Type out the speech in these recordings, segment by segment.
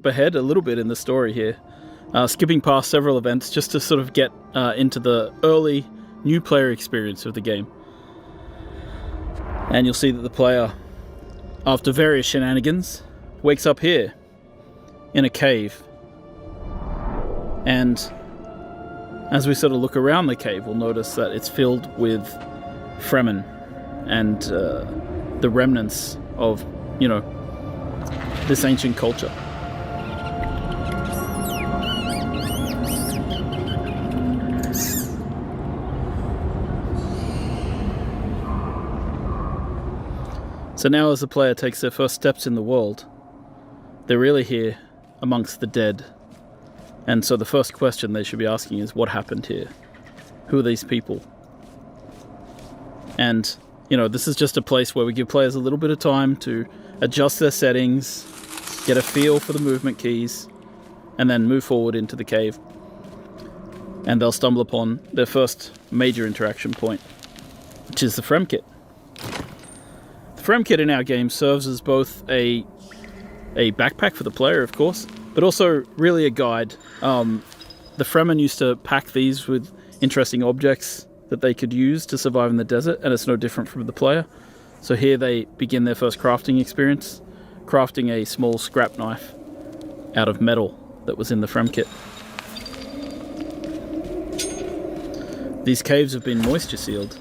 ahead a little bit in the story here, skipping past several events just to sort of get into the early new player experience of the game. And you'll see that the player, after various shenanigans, wakes up here in a cave. And as we sort of look around the cave, we'll notice that it's filled with Fremen and the remnants of, this ancient culture. So now as the player takes their first steps in the world, they're really here amongst the dead. And so the first question they should be asking is, what happened here? Who are these people? And, this is just a place where we give players a little bit of time to adjust their settings, get a feel for the movement keys, and then move forward into the cave. And they'll stumble upon their first major interaction point, which is the Frem Kit. The Frem Kit in our game serves as both a backpack for the player, of course, but also really a guide. The Fremen used to pack these with interesting objects that they could use to survive in the desert, and it's no different from the player. So here they begin their first crafting experience, crafting a small scrap knife out of metal that was in the Frem Kit. These caves have been moisture sealed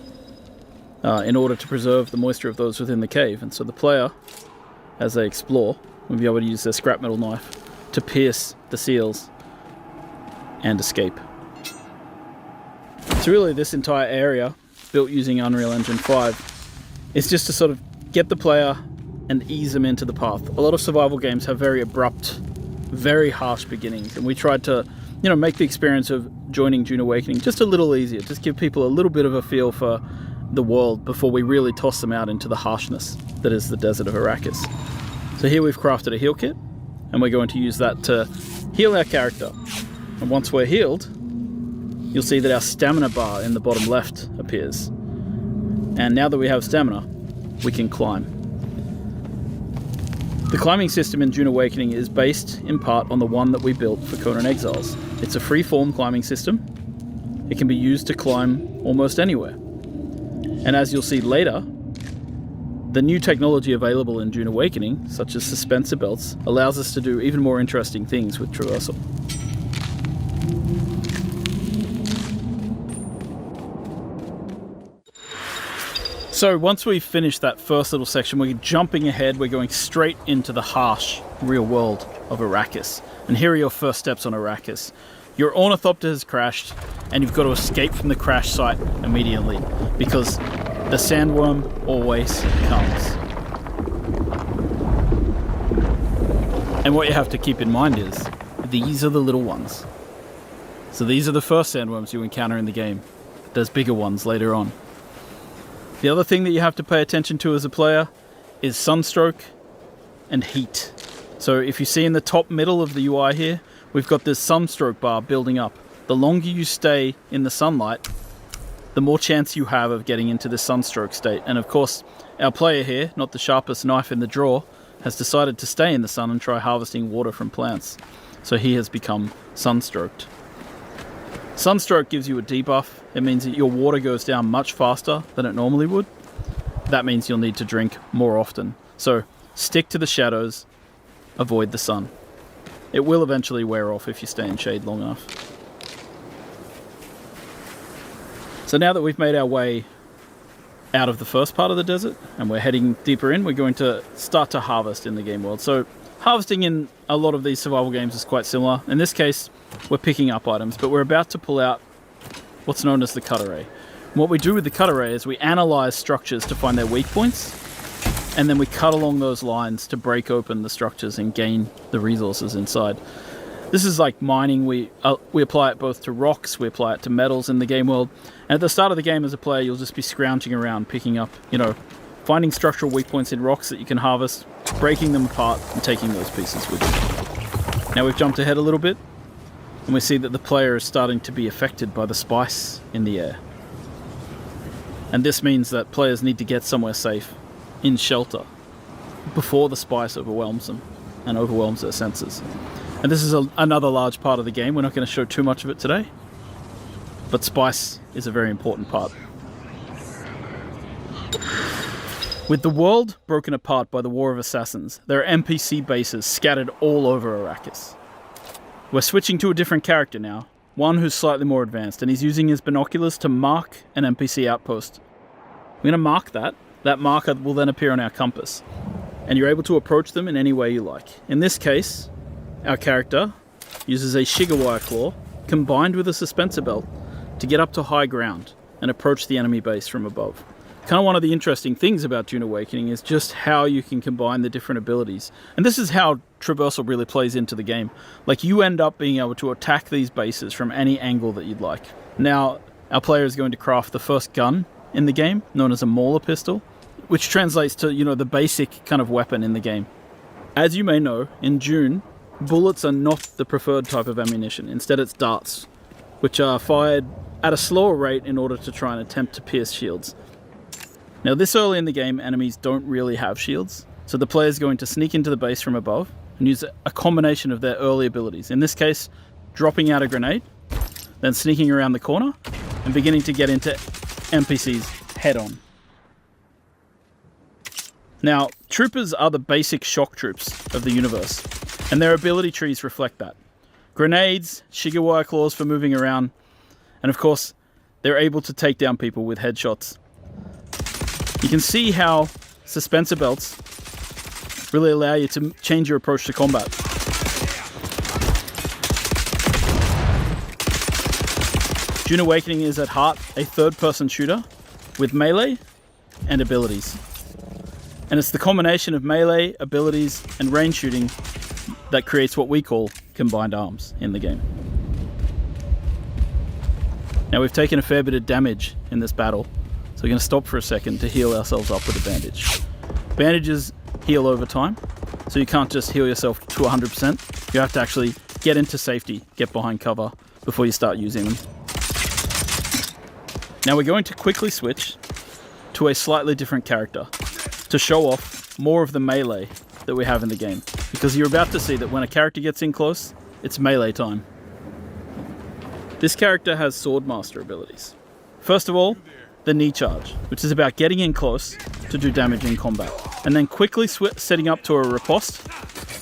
in order to preserve the moisture of those within the cave, and so the player, as they explore, will be able to use their scrap metal knife to pierce the seals and escape. So really this entire area, built using Unreal Engine 5, is just to sort of get the player and ease them into the path. A lot of survival games have very abrupt, very harsh beginnings, and we tried to make the experience of joining Dune Awakening just a little easier, just give people a little bit of a feel for the world before we really toss them out into the harshness that is the desert of Arrakis. So here we've crafted a heal kit, and we're going to use that to heal our character. And once we're healed, you'll see that our stamina bar in the bottom left appears. And now that we have stamina, we can climb. The climbing system in Dune Awakening is based in part on the one that we built for Conan Exiles. It's a free-form climbing system. It can be used to climb almost anywhere. And as you'll see later, the new technology available in Dune Awakening, such as suspensor belts, allows us to do even more interesting things with traversal. So once we've finished that first little section, we're jumping ahead, we're going straight into the harsh real world of Arrakis. And here are your first steps on Arrakis. Your ornithopter has crashed, and you've got to escape from the crash site immediately, because the sandworm always comes. And what you have to keep in mind is, these are the little ones. So these are the first sandworms you encounter in the game. There's bigger ones later on. The other thing that you have to pay attention to as a player is sunstroke and heat. So if you see in the top middle of the UI here, we've got this sunstroke bar building up. The longer you stay in the sunlight, the more chance you have of getting into this sunstroke state. And of course, our player here, not the sharpest knife in the drawer, has decided to stay in the sun and try harvesting water from plants. So he has become sunstroked. Sunstroke gives you a debuff. It means that your water goes down much faster than it normally would. That means you'll need to drink more often. So stick to the shadows, avoid the sun. It will eventually wear off if you stay in shade long enough. So now that we've made our way out of the first part of the desert and we're heading deeper in, we're going to start to harvest in the game world. So harvesting in a lot of these survival games is quite similar. In this case, we're picking up items, but we're about to pull out what's known as the cut array. And what we do with the cut array is we analyze structures to find their weak points, and then we cut along those lines to break open the structures and gain the resources inside. This is like mining. We apply it both to rocks, we apply it to metals in the game world. And at the start of the game as a player, you'll just be scrounging around, picking up, finding structural weak points in rocks that you can harvest, breaking them apart, and taking those pieces with you. Now we've jumped ahead a little bit, and we see that the player is starting to be affected by the spice in the air. And this means that players need to get somewhere safe, in shelter, before the spice overwhelms them and overwhelms their senses. And this is another large part of the game. We're not going to show too much of it today, but spice is a very important part. With the world broken apart by the War of Assassins, there are NPC bases scattered all over Arrakis. We're switching to a different character now, one who's slightly more advanced, and he's using his binoculars to mark an NPC outpost. We're going to mark that. That marker will then appear on our compass, and you're able to approach them in any way you like. In this case, our character uses a Shiga claw combined with a suspensor belt to get up to high ground and approach the enemy base from above. Kind of one of the interesting things about Dune Awakening is just how you can combine the different abilities. And this is how traversal really plays into the game. Like, you end up being able to attack these bases from any angle that you'd like. Now, our player is going to craft the first gun in the game, known as a Mauler pistol, which translates to, the basic kind of weapon in the game. As you may know, in Dune, bullets are not the preferred type of ammunition. Instead, it's darts, which are fired at a slower rate in order to try and attempt to pierce shields. Now, this early in the game, enemies don't really have shields, so the player is going to sneak into the base from above and use a combination of their early abilities. In this case, dropping out a grenade, then sneaking around the corner, and beginning to get into NPCs head-on. Now, troopers are the basic shock troops of the universe, and their ability trees reflect that. Grenades, Shiga claws for moving around, and of course, they're able to take down people with headshots. You can see how suspensor belts really allow you to change your approach to combat. Dune Awakening is at heart a third-person shooter with melee and abilities. And it's the combination of melee, abilities, and range shooting that creates what we call combined arms in the game. Now, we've taken a fair bit of damage in this battle, so we're going to stop for a second to heal ourselves up with a bandage. Bandages heal over time, so you can't just heal yourself to 100%. You have to actually get into safety, get behind cover before you start using them. Now we're going to quickly switch to a slightly different character to show off more of the melee that we have in the game, because you're about to see that when a character gets in close, it's melee time. This character has Swordmaster abilities. First of all, the knee charge, which is about getting in close to do damage in combat, and then quickly setting up to a riposte,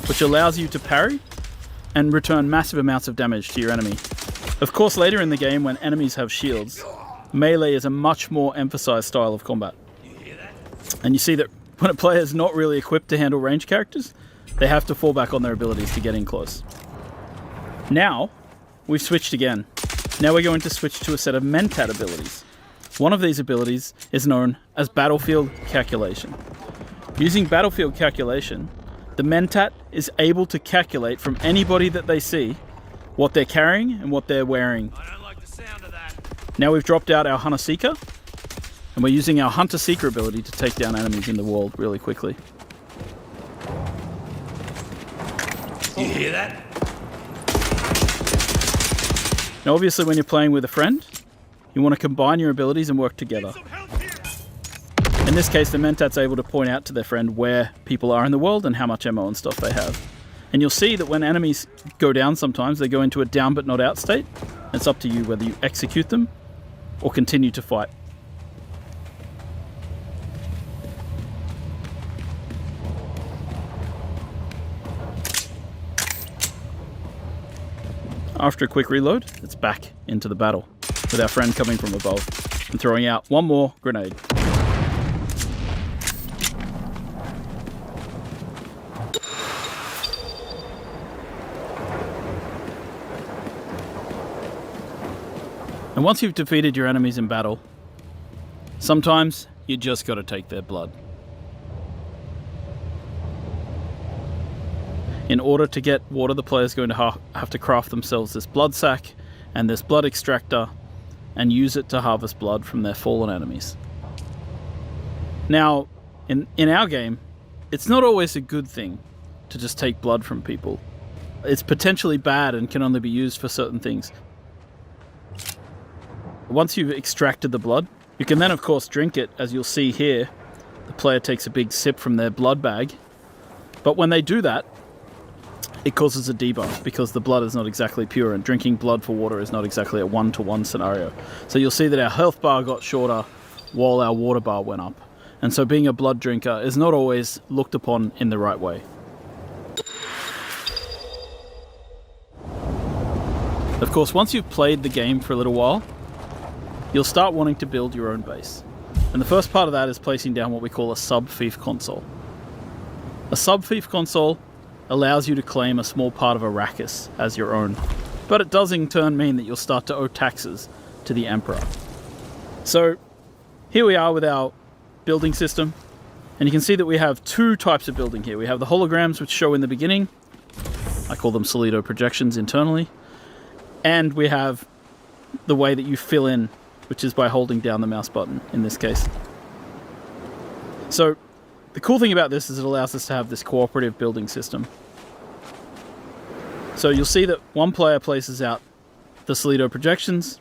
which allows you to parry and return massive amounts of damage to your enemy. Of course, later in the game, when enemies have shields, melee is a much more emphasized style of combat. And you see that when a player is not really equipped to handle ranged characters, they have to fall back on their abilities to get in close. Now, we've switched again. Now we're going to switch to a set of Mentat abilities. One of these abilities is known as Battlefield Calculation. Using Battlefield Calculation, the Mentat is able to calculate from anybody that they see what they're carrying and what they're wearing. I don't like the sound of that. Now we've dropped out our Hunter Seeker, and we're using our Hunter Seeker ability to take down enemies in the world really quickly. You hear that? Now obviously when you're playing with a friend, you want to combine your abilities and work together. In this case, the Mentat's able to point out to their friend where people are in the world and how much ammo and stuff they have. And you'll see that when enemies go down sometimes, they go into a down but not out state. It's up to you whether you execute them or continue to fight. After a quick reload, it's back into the battle, with our friend coming from above and throwing out one more grenade. And once you've defeated your enemies in battle, sometimes you just gotta take their blood. In order to get water, the player's going to have to craft themselves this blood sack and this blood extractor and use it to harvest blood from their fallen enemies. Now, in our game, it's not always a good thing to just take blood from people. It's potentially bad and can only be used for certain things. Once you've extracted the blood, you can then of course drink it. As you'll see here, the player takes a big sip from their blood bag. But when they do that, it causes a debuff because the blood is not exactly pure, and drinking blood for water is not exactly a 1-to-1 scenario. So you'll see that our health bar got shorter while our water bar went up. And so being a blood drinker is not always looked upon in the right way. Of course, once you've played the game for a little while, you'll start wanting to build your own base. And the first part of that is placing down what we call a sub-fief console. A sub-fief console allows you to claim a small part of Arrakis as your own, but it does in turn mean that you'll start to owe taxes to the Emperor. So here we are with our building system, and you can see that we have two types of building here. We have the holograms, which show in the beginning. I call them Solido projections internally. And we have the way that you fill in, which is by holding down the mouse button in this case. So the cool thing about this is it allows us to have this cooperative building system. So you'll see that one player places out the Solido projections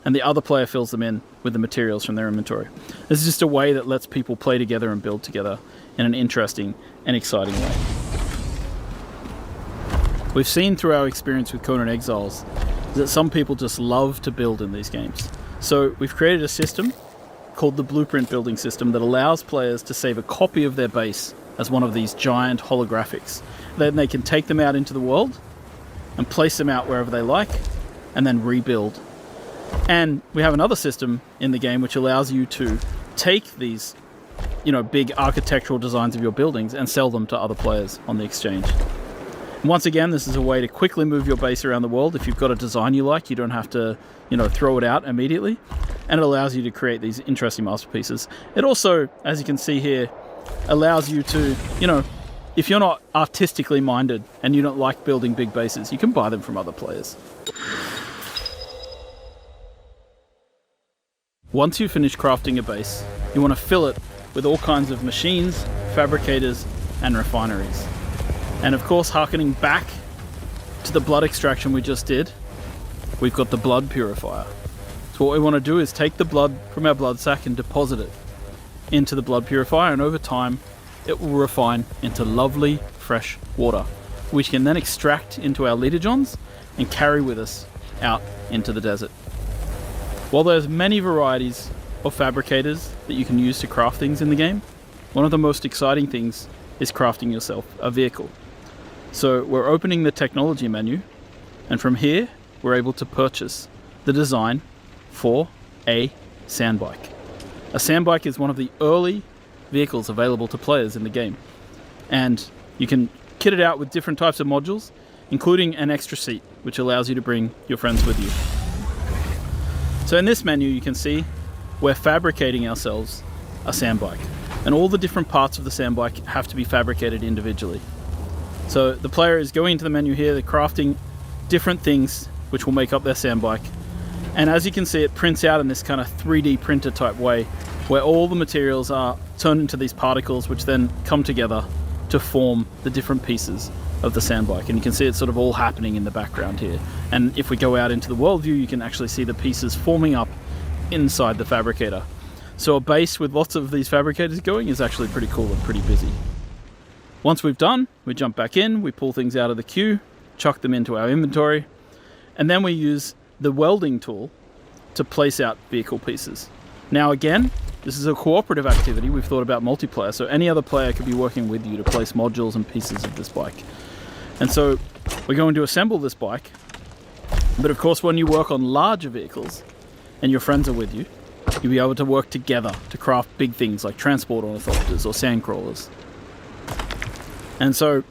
and the other player fills them in with the materials from their inventory. This is just a way that lets people play together and build together in an interesting and exciting way. We've seen through our experience with Conan Exiles that some people just love to build in these games. So we've created a system called the Blueprint Building System that allows players to save a copy of their base as one of these giant holographics. Then they can take them out into the world and place them out wherever they like and then rebuild. And we have another system in the game which allows you to take these, big architectural designs of your buildings and sell them to other players on the exchange. Once again, this is a way to quickly move your base around the world. If you've got a design you like, you don't have to, throw it out immediately. And it allows you to create these interesting masterpieces. It also, as you can see here, allows you to, if you're not artistically minded and you don't like building big bases, you can buy them from other players. Once you finish crafting a base, you want to fill it with all kinds of machines, fabricators, and refineries. And of course, harkening back to the blood extraction we just did, we've got the blood purifier. So what we want to do is take the blood from our blood sac and deposit it into the blood purifier, and over time it will refine into lovely fresh water, which can then extract into our litogens and carry with us out into the desert. While there's many varieties of fabricators that you can use to craft things in the game, one of the most exciting things is crafting yourself a vehicle. So we're opening the technology menu, and from here we're able to purchase the design for a sandbike. A sandbike is one of the early vehicles available to players in the game, and you can kit it out with different types of modules, including an extra seat, which allows you to bring your friends with you. So in this menu you can see we're fabricating ourselves a sandbike, and all the different parts of the sandbike have to be fabricated individually. So the player is going into the menu here, they're crafting different things which will make up their sandbike. And as you can see, it prints out in this kind of 3D printer type way, where all the materials are turned into these particles which then come together to form the different pieces of the sandbike. And you can see it sort of all happening in the background here. And if we go out into the world view, you can actually see the pieces forming up inside the fabricator. So a base with lots of these fabricators going is actually pretty cool and pretty busy. Once we've done, we jump back in, we pull things out of the queue, chuck them into our inventory, and then we use the welding tool to place out vehicle pieces. Now again, this is a cooperative activity. We've thought about multiplayer, so any other player could be working with you to place modules and pieces of this bike. And so we're going to assemble this bike, but of course when you work on larger vehicles and your friends are with you, you'll be able to work together to craft big things like transport ornithopters or sand crawlers. And so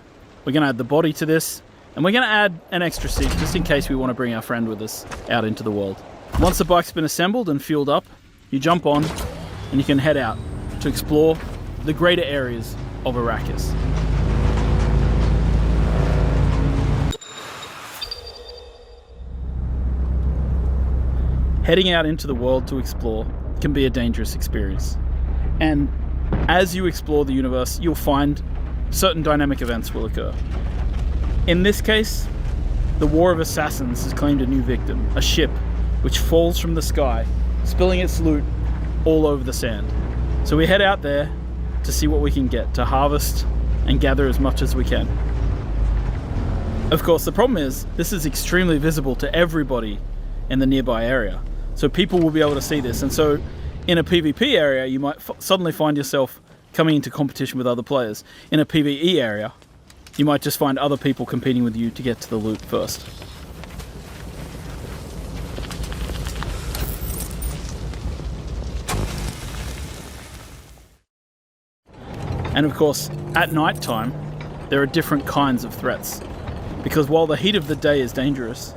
we're going to add the body to this, and we're going to add an extra seat just in case we want to bring our friend with us out into the world. Once the bike's been assembled and fueled up, you jump on and you can head out to explore the greater areas of Arrakis. Heading out into the world to explore can be a dangerous experience. And as you explore the universe, you'll find certain dynamic events will occur. In this case, the War of Assassins has claimed a new victim, a ship which falls from the sky, spilling its loot all over the sand. So we head out there to see what we can get, to harvest and gather as much as we can. Of course, the problem is this is extremely visible to everybody in the nearby area. So people will be able to see this. And so in a PvP area, you might suddenly find yourself coming into competition with other players. In a PvE area, you might just find other people competing with you to get to the loot first. And of course, at night time, there are different kinds of threats. Because while the heat of the day is dangerous,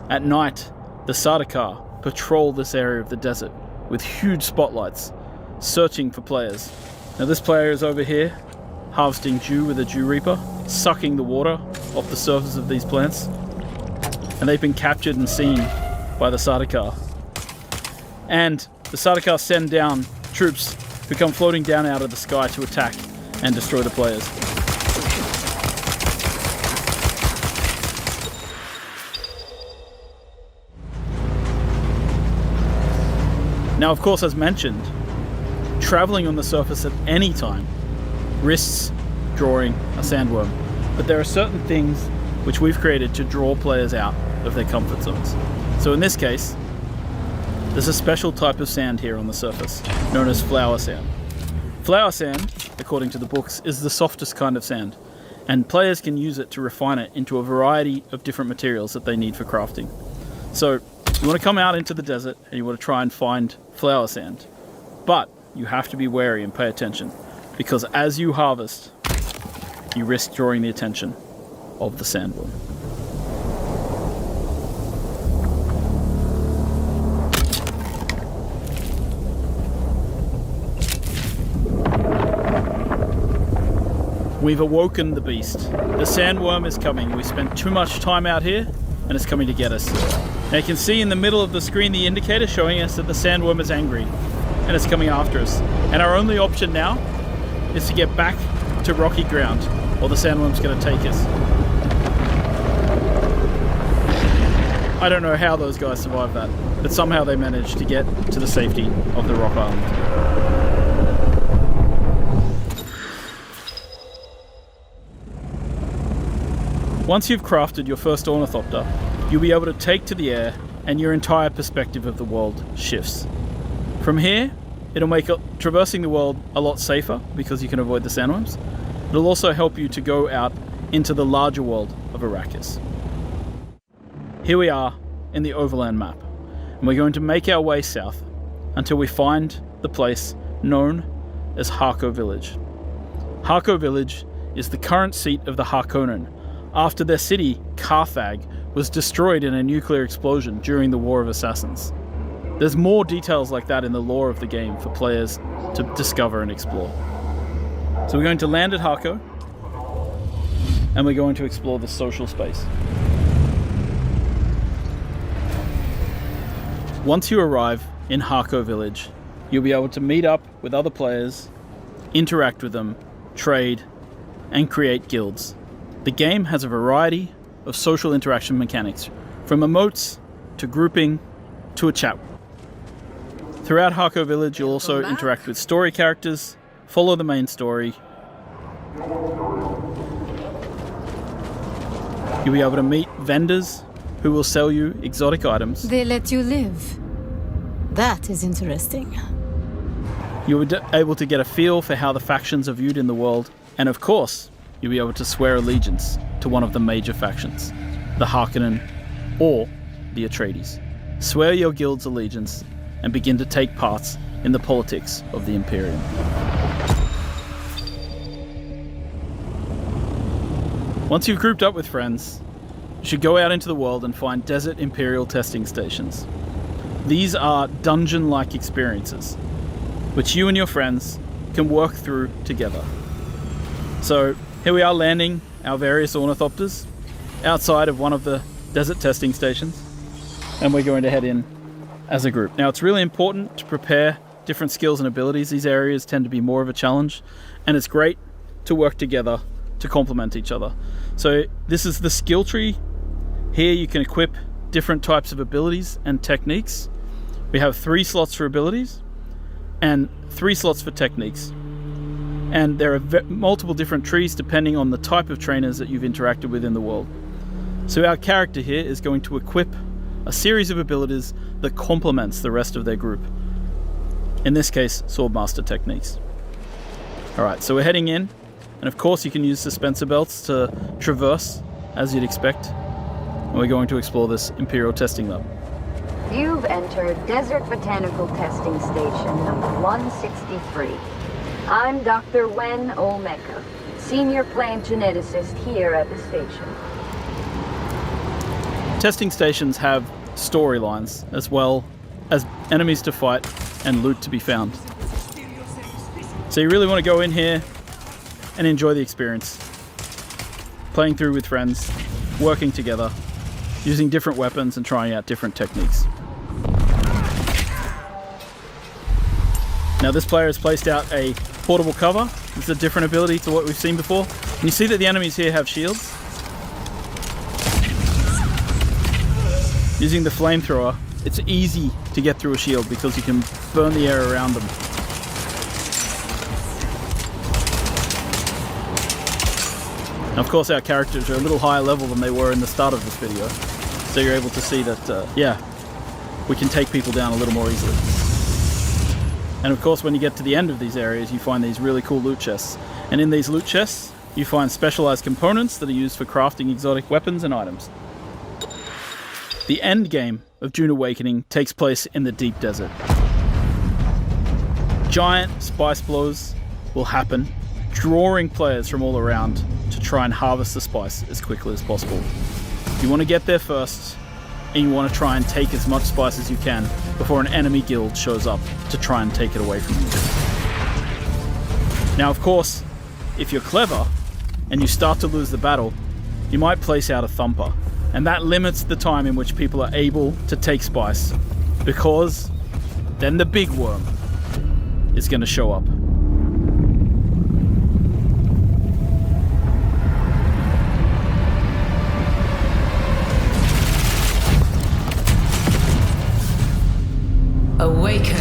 at night, the Sardaukar patrol this area of the desert with huge spotlights, searching for players. Now this player is over here, harvesting dew with a dew reaper, sucking the water off the surface of these plants. And they've been captured and seen by the Sardaukar. And the Sardaukar send down troops who come floating down out of the sky to attack and destroy the players. Now, of course, as mentioned, traveling on the surface at any time risks drawing a sandworm. But there are certain things which we've created to draw players out of their comfort zones. So in this case, there's a special type of sand here on the surface, known as flower sand. Flower sand, according to the books, is the softest kind of sand, and players can use it to refine it into a variety of different materials that they need for crafting. So you want to come out into the desert and you want to try and find flower sand, but you have to be wary and pay attention, because as you harvest, you risk drawing the attention of the sandworm. We've awoken the beast. The sandworm is coming. We spent too much time out here and it's coming to get us. Now you can see in the middle of the screen the indicator showing us that the sandworm is angry and it's coming after us. And our only option now is to get back to rocky ground, or the sandworm's going to take us. I don't know how those guys survived that, but somehow they managed to get to the safety of the rock island. Once you've crafted your first ornithopter, you'll be able to take to the air and your entire perspective of the world shifts. From here, it'll make traversing the world a lot safer because you can avoid the sandworms. It'll also help you to go out into the larger world of Arrakis. Here we are in the overland map, and we're going to make our way south until we find the place known as Harko Village. Harko Village is the current seat of the Harkonnen, after their city, Carthag, was destroyed in a nuclear explosion during the War of Assassins. There's more details like that in the lore of the game for players to discover and explore. So we're going to land at Harko, and we're going to explore the social space. Once you arrive in Harko Village, you'll be able to meet up with other players, interact with them, trade, and create guilds. The game has a variety of social interaction mechanics, from emotes to grouping to a chat. Throughout Harko Village, you'll also interact with story characters, follow the main story. You'll be able to meet vendors who will sell you exotic items. They let you live. That is interesting. You'll be able to get a feel for how the factions are viewed in the world, and of course, you'll be able to swear allegiance to one of the major factions, the Harkonnen or the Atreides. Swear your guild's allegiance and begin to take part in the politics of the Imperium. Once you've grouped up with friends, you should go out into the world and find desert Imperial testing stations. These are dungeon-like experiences, which you and your friends can work through together. So here we are landing our various ornithopters outside of one of the desert testing stations, and we're going to head in as a group. Now it's really important to prepare different skills and abilities. These areas tend to be more of a challenge, and it's great to work together to complement each other. So this is the skill tree. Here you can equip different types of abilities and techniques. We have 3 slots for abilities and 3 slots for techniques. And there are multiple different trees depending on the type of trainers that you've interacted with in the world. So our character here is going to equip a series of abilities that complements the rest of their group. In this case, Swordmaster techniques. Alright, so we're heading in, and of course you can use suspensor belts to traverse, as you'd expect. And we're going to explore this Imperial testing lab. You've entered Desert Botanical Testing Station number 163. I'm Dr. Wen Omeka, Senior Plant Geneticist here at the station. Testing stations have storylines, as well as enemies to fight and loot to be found. So you really want to go in here and enjoy the experience. Playing through with friends, working together, using different weapons and trying out different techniques. Now this player has placed out a portable cover. This is a different ability to what we've seen before. And you see that the enemies here have shields. Using the flamethrower, it's easy to get through a shield because you can burn the air around them. Now, of course, our characters are a little higher level than they were in the start of this video. So you're able to see that, yeah, we can take people down a little more easily. And of course, when you get to the end of these areas, you find these really cool loot chests. And in these loot chests, you find specialized components that are used for crafting exotic weapons and items. The end game of Dune Awakening takes place in the deep desert. Giant spice blows will happen, drawing players from all around to try and harvest the spice as quickly as possible. You want to get there first, and you want to try and take as much spice as you can before an enemy guild shows up to try and take it away from you. Now, of course, if you're clever and you start to lose the battle, you might place out a thumper, and that limits the time in which people are able to take spice, because then the big worm is going to show up. Awaken.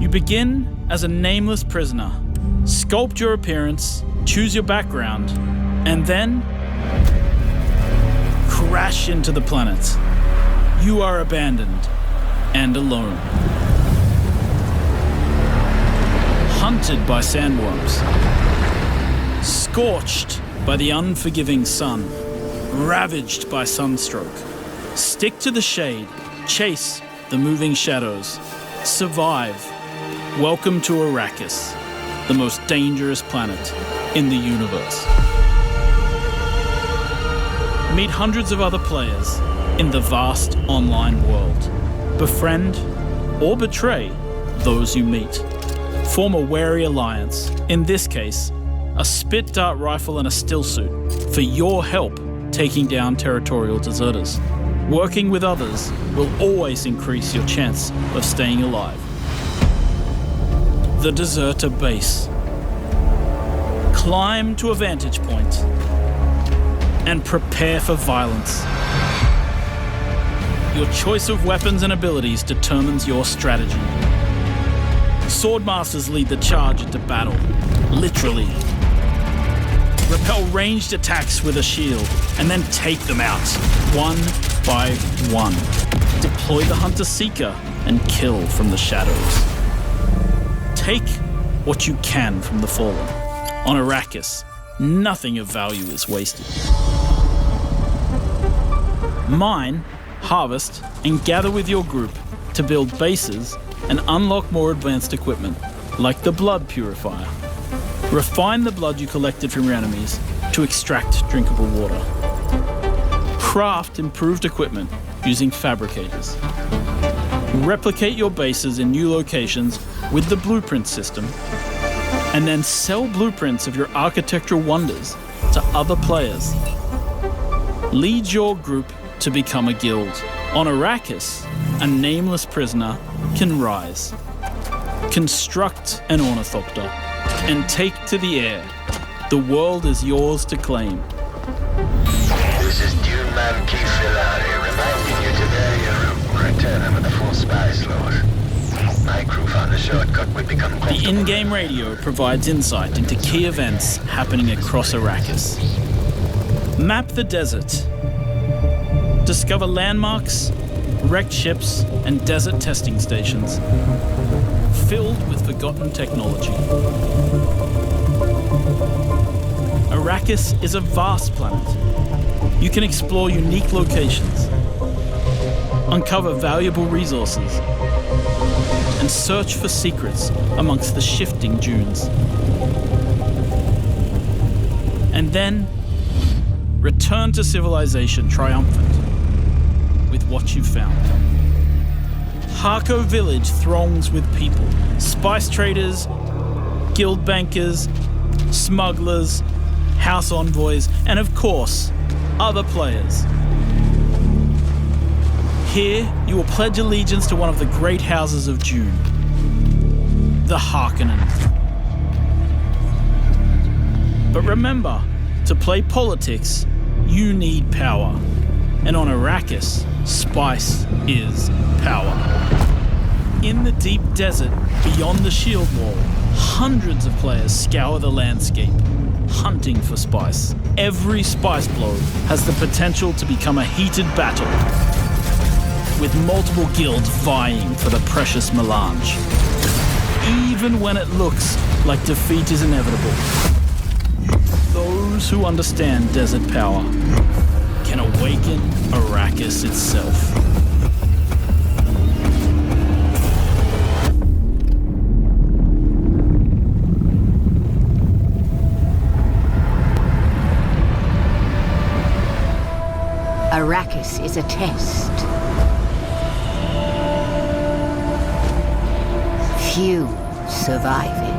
You begin as a nameless prisoner. Sculpt your appearance, choose your background, and then crash into the planet. You are abandoned and alone. Hunted by sandworms. Scorched by the unforgiving sun. Ravaged by sunstroke. Stick to the shade. Chase the moving shadows. Survive. Welcome to Arrakis, the most dangerous planet in the universe. Meet hundreds of other players in the vast online world. Befriend or betray those you meet. Form a wary alliance, in this case, a spit dart rifle and a still suit, for your help taking down territorial deserters. Working with others will always increase your chance of staying alive. The Deserter Base. Climb to a vantage point and prepare for violence. Your choice of weapons and abilities determines your strategy. Swordmasters lead the charge into battle, literally. Repel ranged attacks with a shield, and then take them out, one by one. Deploy the Hunter-Seeker and kill from the shadows. Take what you can from the Fallen. On Arrakis, nothing of value is wasted. Mine, harvest, and gather with your group to build bases and unlock more advanced equipment, like the Blood Purifier. Refine the blood you collected from your enemies to extract drinkable water. Craft improved equipment using fabricators. Replicate your bases in new locations with the blueprint system, and then sell blueprints of your architectural wonders to other players. Lead your group to become a guild. On Arrakis, a nameless prisoner can rise. Construct an ornithopter and take to the air. The world is yours to claim. This is Dune Filari reminding you to bear your return with the full spice lord. crew found a shortcut, we become The comfortable. in-game radio provides insight into key events happening across Arrakis. Map the desert. Discover landmarks, wrecked ships, and desert testing stations filled with forgotten technology. Arrakis is a vast planet. You can explore unique locations, uncover valuable resources, and search for secrets amongst the shifting dunes. And then, return to civilization triumphant with what you found. Harko village throngs with people, spice traders, guild bankers, smugglers, house envoys, and of course, other players. Here, you will pledge allegiance to one of the great houses of Dune, the Harkonnen. But remember, to play politics, you need power. And on Arrakis, spice is power. In the deep desert beyond the shield wall, hundreds of players scour the landscape, hunting for spice. Every spice blow has the potential to become a heated battle, with multiple guilds vying for the precious melange. Even when it looks like defeat is inevitable, those who understand desert power can awaken Arrakis itself. Arrakis is a test. Few survive it.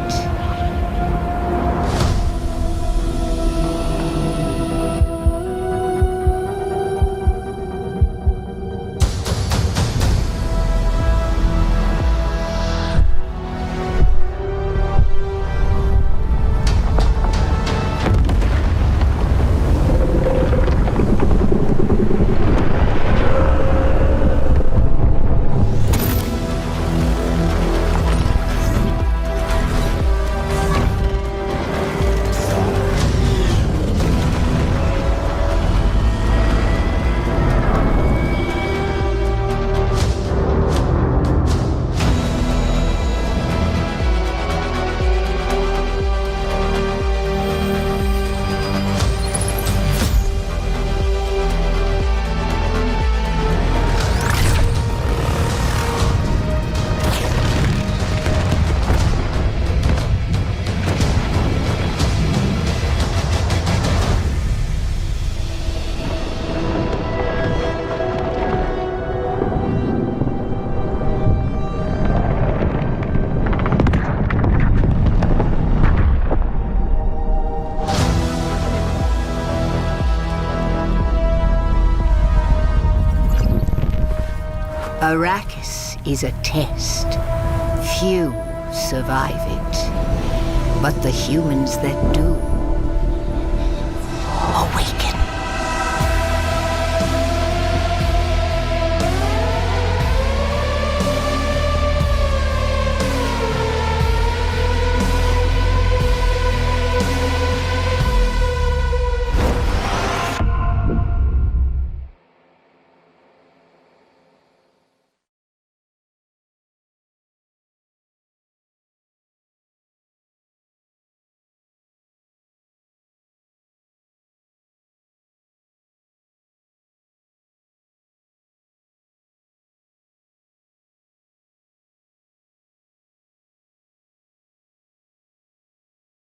Arrakis is a test. Few survive it. But the humans that do, awaken.